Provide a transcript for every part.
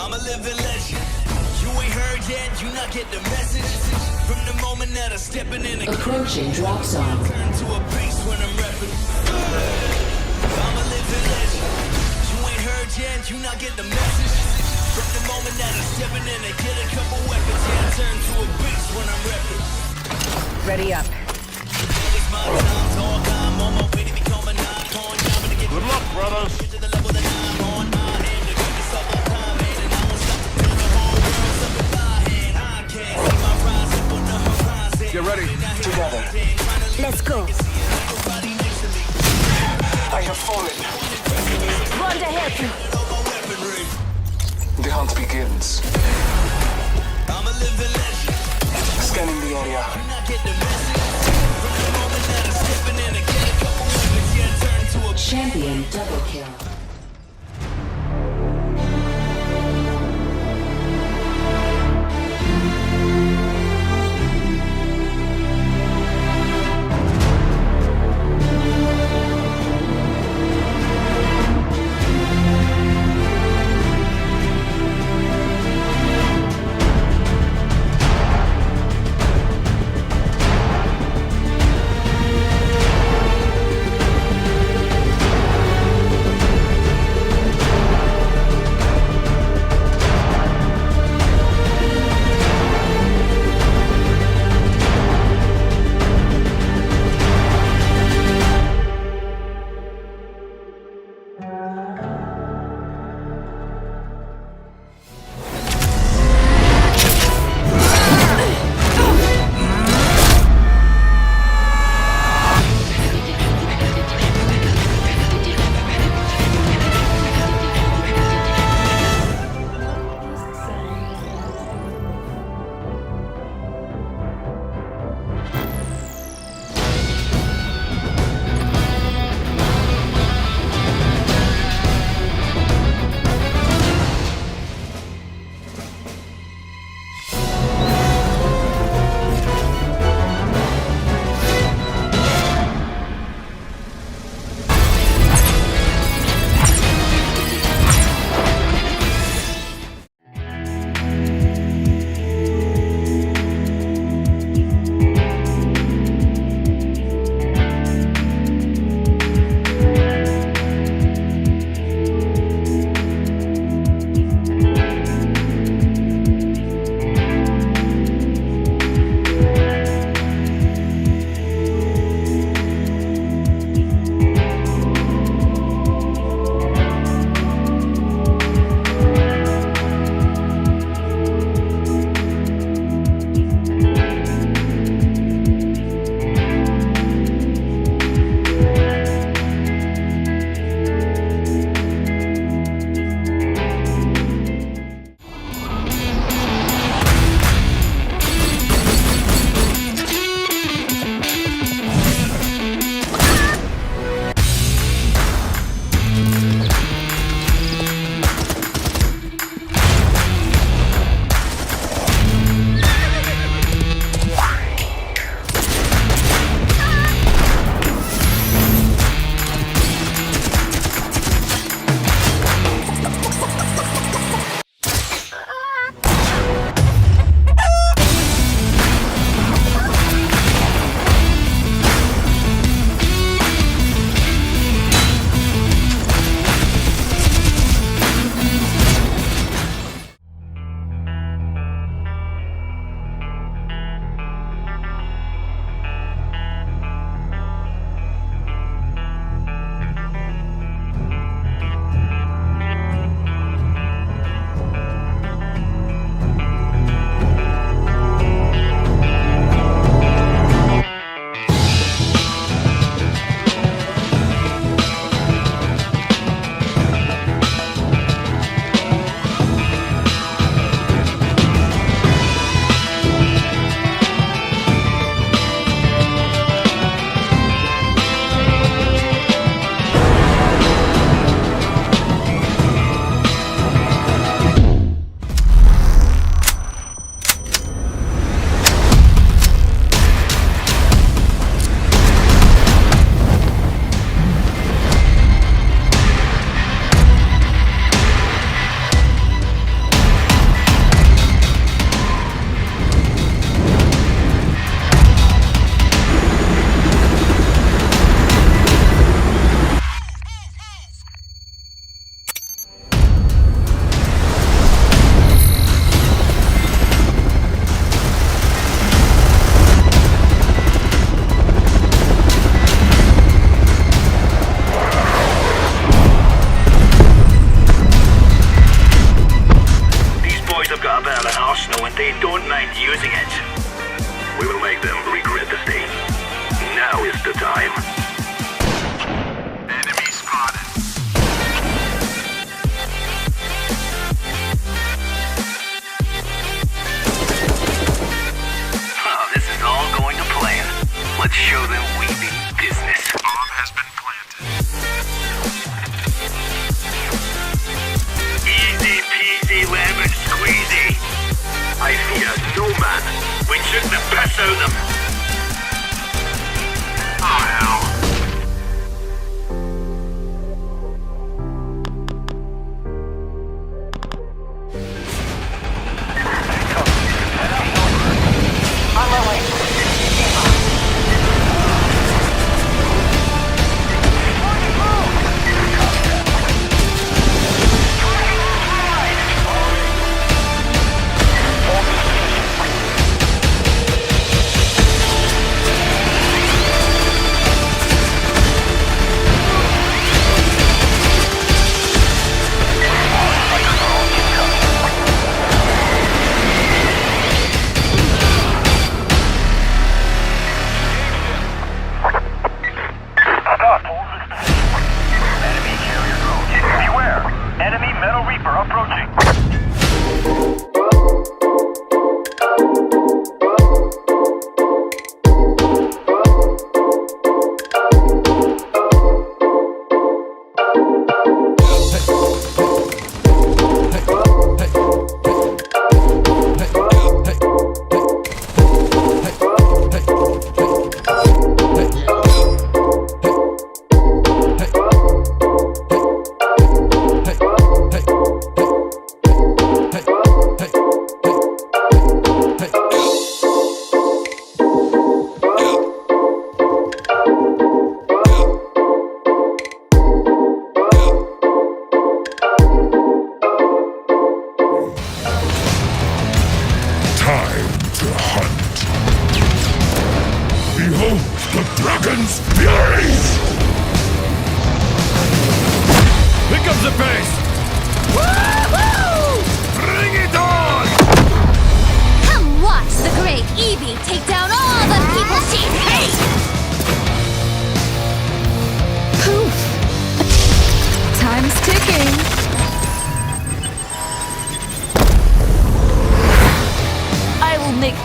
I'm a living legend. You ain't heard yet, you not get the message. From the moment that I'm stepping in the Approaching drop zone. turn to a beast when I'm repping. I'm a living legend. You ain't heard yet, you not get the message. From the moment that I'm stepping in and get a couple weapons, yeah, I turn to a beast when I'm repping. Ready up. It's my time, talk, I'm on my way to become an icon. I'm gonna get Good luck, brothers. to the level that I'm on. I am the greatest of all time, man, and I won't stop to build the whole world up in my hand. I can't see my rise up on the horizon. Get ready. Together, Let's go. I have fallen. Run to help you. The hunt begins. I'm a living legend. Scanning the area. Not get the message. From the moment that I'm stepping in and get a couple weapons, yeah, turn to a Champion double kill.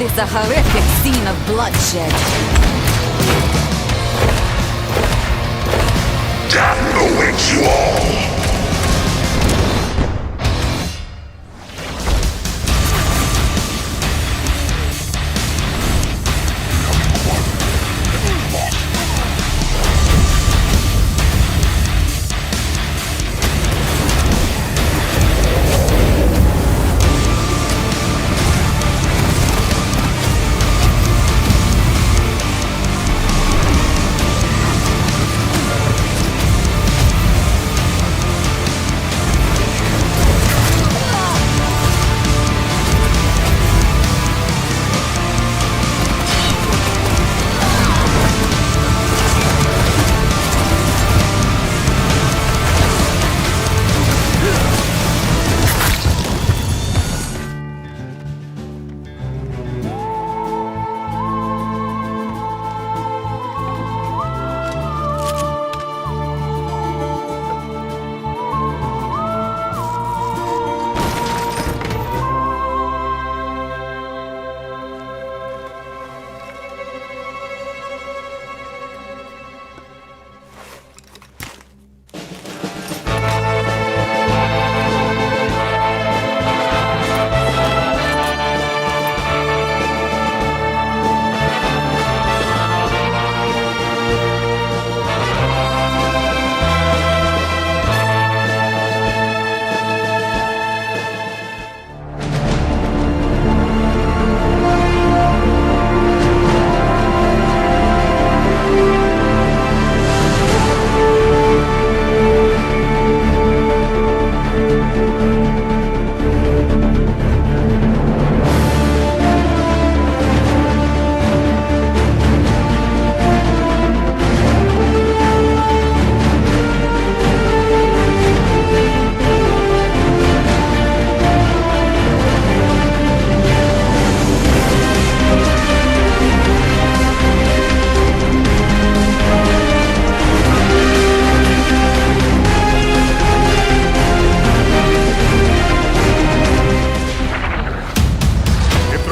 this a horrific scene of bloodshed. Death awaits you all!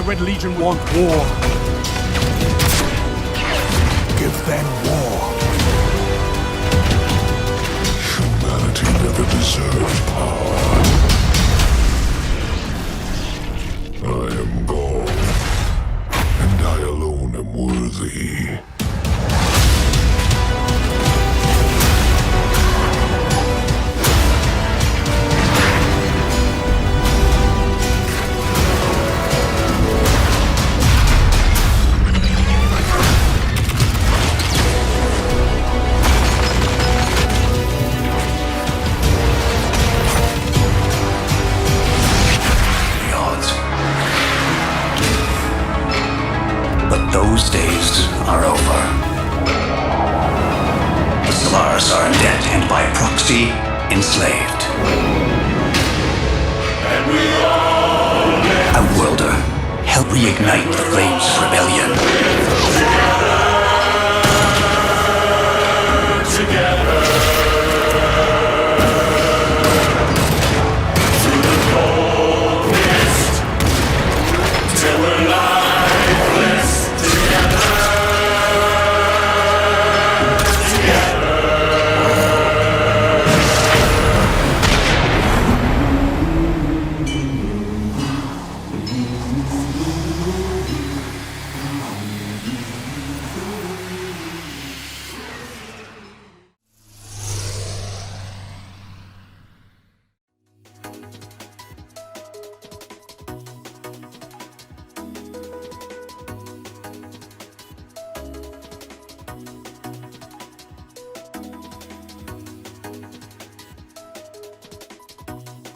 Red Legion want war. Give them war. Humanity never deserved power. I am God, and I alone am worthy. But those days are over. The Solars are in debt and by proxy enslaved. And we all A worlder, help reignite the flames of rebellion.